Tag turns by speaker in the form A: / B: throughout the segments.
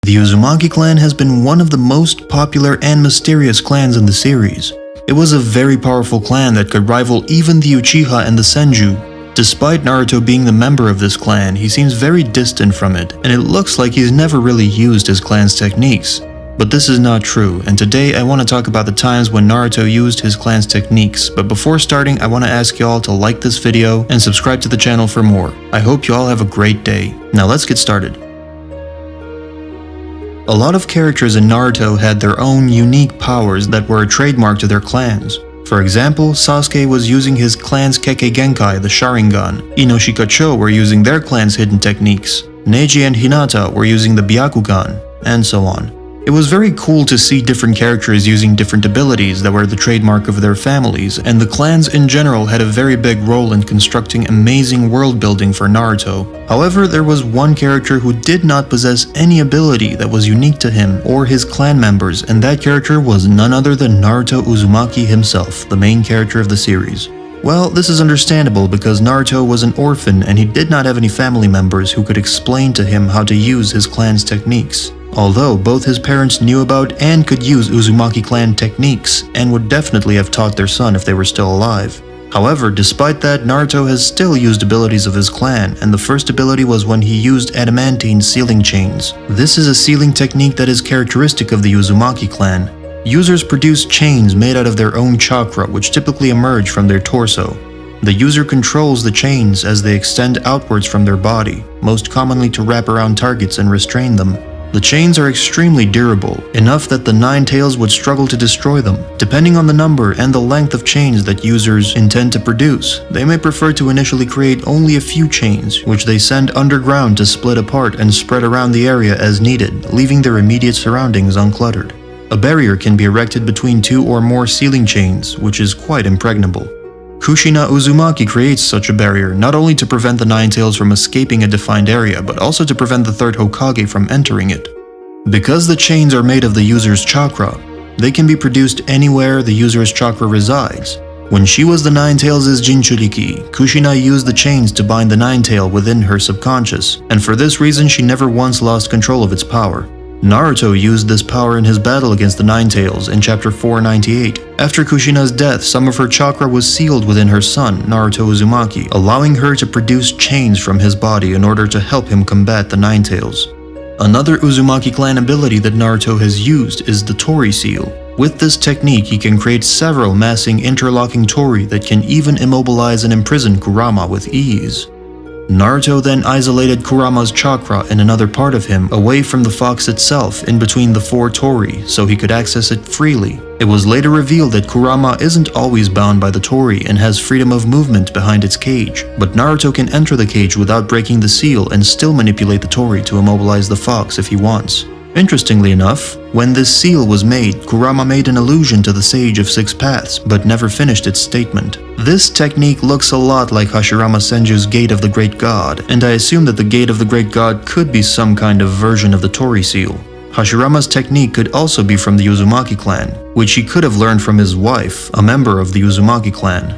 A: The Uzumaki clan has been one of the most popular and mysterious clans in the series. It was a very powerful clan that could rival even the Uchiha and the Senju. Despite Naruto being the member of this clan, he seems very distant from it, and it looks like he's never really used his clan's techniques. But this is not true, and today I want to talk about the times when Naruto used his clan's techniques. But before starting, I want to ask y'all to like this video and subscribe to the channel for more. I hope you all have a great day. Now let's get started. A lot of characters in Naruto had their own unique powers that were a trademark to their clans. For example, Sasuke was using his clan's Kekkei Genkai, the Sharingan. Inoshika-cho were using their clan's hidden techniques. Neji and Hinata were using the Byakugan, and so on. It was very cool to see different characters using different abilities that were the trademark of their families, and the clans in general had a very big role in constructing amazing world building for Naruto. However, there was one character who did not possess any ability that was unique to him or his clan members, and that character was none other than Naruto Uzumaki himself, the main character of the series. Well, this is understandable because Naruto was an orphan and he did not have any family members who could explain to him how to use his clan's techniques. Although both his parents knew about and could use Uzumaki clan techniques and would definitely have taught their son if they were still alive. However, despite that, Naruto has still used abilities of his clan, and the first ability was when he used adamantine sealing chains. This is a sealing technique that is characteristic of the Uzumaki clan. Users produce chains made out of their own chakra, which typically emerge from their torso. The user controls the chains as they extend outwards from their body, most commonly to wrap around targets and restrain them. The chains are extremely durable, enough that the Nine Tails would struggle to destroy them. Depending on the number and the length of chains that users intend to produce, they may prefer to initially create only a few chains, which they send underground to split apart and spread around the area as needed, leaving their immediate surroundings uncluttered. A barrier can be erected between two or more sealing chains, which is quite impregnable. Kushina Uzumaki creates such a barrier not only to prevent the Nine Tails from escaping a defined area, but also to prevent the third Hokage from entering it. Because the chains are made of the user's chakra, they can be produced anywhere the user's chakra resides. When she was the Nine Tails' Jinchuriki, Kushina used the chains to bind the Nine Tail within her subconscious, and for this reason she never once lost control of its power. Naruto used this power in his battle against the Nine Tails in chapter 498. After Kushina's death, some of her chakra was sealed within her son, Naruto Uzumaki, allowing her to produce chains from his body in order to help him combat the Nine Tails. Another Uzumaki clan ability that Naruto has used is the Tori seal. With this technique, he can create several massing interlocking tori that can even immobilize and imprison Kurama with ease. Naruto then isolated Kurama's chakra in another part of him, away from the fox itself, in between the four tori, so he could access it freely. It was later revealed that Kurama isn't always bound by the tori and has freedom of movement behind its cage, but Naruto can enter the cage without breaking the seal and still manipulate the tori to immobilize the fox if he wants. Interestingly enough, when this seal was made, Kurama made an allusion to the Sage of Six Paths, but never finished its statement. This technique looks a lot like Hashirama Senju's Gate of the Great God, and I assume that the Gate of the Great God could be some kind of version of the Tori seal. Hashirama's technique could also be from the Uzumaki clan, which he could have learned from his wife, a member of the Uzumaki clan.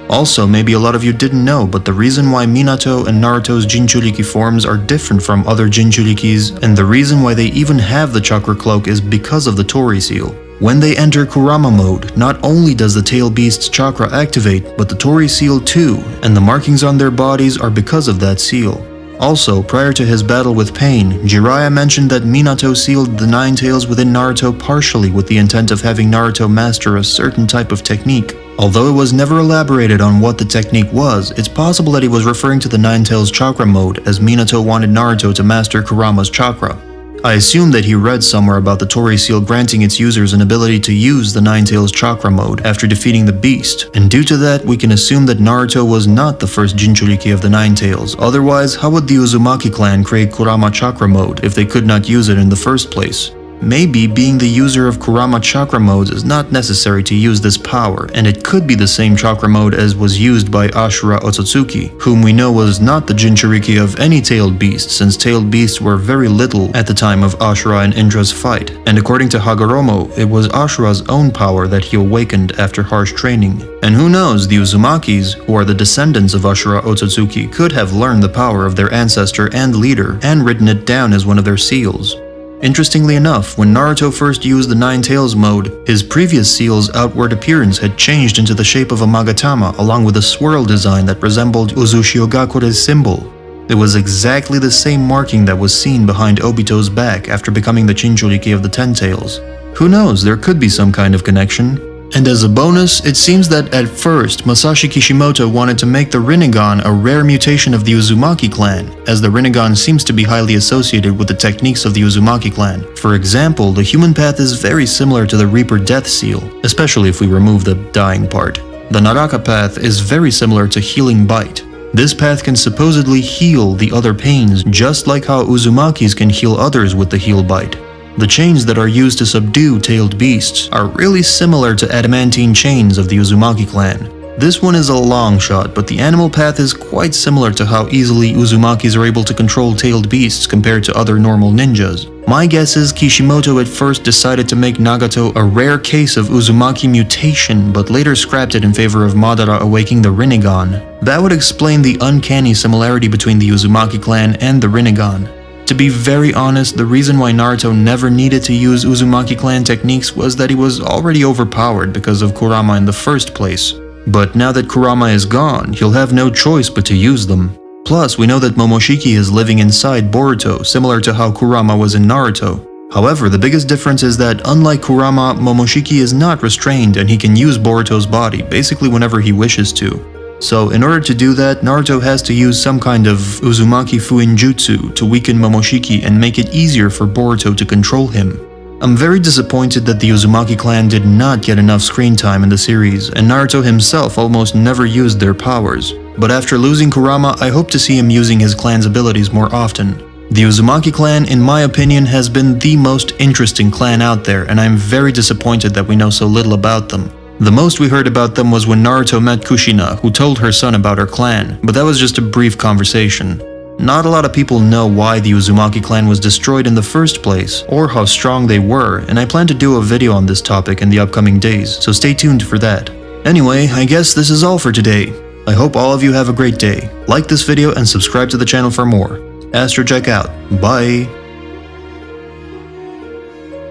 A: Also, maybe a lot of you didn't know, but the reason why Minato and Naruto's Jinchuriki forms are different from other Jinchurikis, and the reason why they even have the chakra cloak is because of the Tori seal. When they enter Kurama mode, not only does the tail beast's chakra activate, but the Tori seal too, and the markings on their bodies are because of that seal. Also, prior to his battle with Pain, Jiraiya mentioned that Minato sealed the Nine Tails within Naruto partially with the intent of having Naruto master a certain type of technique. Although it was never elaborated on what the technique was, it's possible that he was referring to the Nine Tails chakra mode, as Minato wanted Naruto to master Kurama's chakra. I assume that he read somewhere about the Tori seal granting its users an ability to use the Nine Tails chakra mode after defeating the beast, and due to that we can assume that Naruto was not the first Jinchuriki of the Nine Tails. Otherwise, how would the Uzumaki clan create Kurama chakra mode if they could not use it in the first place? Maybe being the user of Kurama chakra modes is not necessary to use this power, and it could be the same chakra mode as was used by Ashura Otsutsuki, whom we know was not the Jinchuriki of any tailed beast, since tailed beasts were very little at the time of Ashura and Indra's fight, and according to Hagoromo, it was Ashura's own power that he awakened after harsh training. And who knows, the Uzumakis, who are the descendants of Ashura Otsutsuki, could have learned the power of their ancestor and leader and written it down as one of their seals. Interestingly enough, when Naruto first used the Nine Tails mode, his previous seal's outward appearance had changed into the shape of a Magatama along with a swirl design that resembled Uzushiogakure's symbol. It was exactly the same marking that was seen behind Obito's back after becoming the Jinchuriki of the Ten Tails. Who knows, there could be some kind of connection. And as a bonus, it seems that at first, Masashi Kishimoto wanted to make the Rinnegan a rare mutation of the Uzumaki clan, as the Rinnegan seems to be highly associated with the techniques of the Uzumaki clan. For example, the human path is very similar to the Reaper Death Seal, especially if we remove the dying part. The Naraka path is very similar to Healing Bite. This path can supposedly heal the other pains, just like how Uzumakis can heal others with the Heal Bite. The chains that are used to subdue tailed beasts are really similar to adamantine chains of the Uzumaki clan. This one is a long shot, but the animal path is quite similar to how easily Uzumakis are able to control tailed beasts compared to other normal ninjas. My guess is Kishimoto at first decided to make Nagato a rare case of Uzumaki mutation, but later scrapped it in favor of Madara awakening the Rinnegan. That would explain the uncanny similarity between the Uzumaki clan and the Rinnegan. To be very honest, the reason why Naruto never needed to use Uzumaki clan techniques was that he was already overpowered because of Kurama in the first place. But now that Kurama is gone, he'll have no choice but to use them. Plus, we know that Momoshiki is living inside Boruto, similar to how Kurama was in Naruto. However, the biggest difference is that unlike Kurama, Momoshiki is not restrained and he can use Boruto's body basically whenever he wishes to. So in order to do that, Naruto has to use some kind of Uzumaki Fuinjutsu to weaken Momoshiki and make it easier for Boruto to control him. I'm very disappointed that the Uzumaki clan did not get enough screen time in the series, and Naruto himself almost never used their powers. But after losing Kurama, I hope to see him using his clan's abilities more often. The Uzumaki clan, in my opinion, has been the most interesting clan out there, and I'm very disappointed that we know so little about them. The most we heard about them was when Naruto met Kushina, who told her son about her clan, but that was just a brief conversation. Not a lot of people know why the Uzumaki clan was destroyed in the first place, or how strong they were, and I plan to do a video on this topic in the upcoming days, so stay tuned for that. Anyway, I guess this is all for today. I hope all of you have a great day. Like this video and subscribe to the channel for more. Astrojack out. Bye!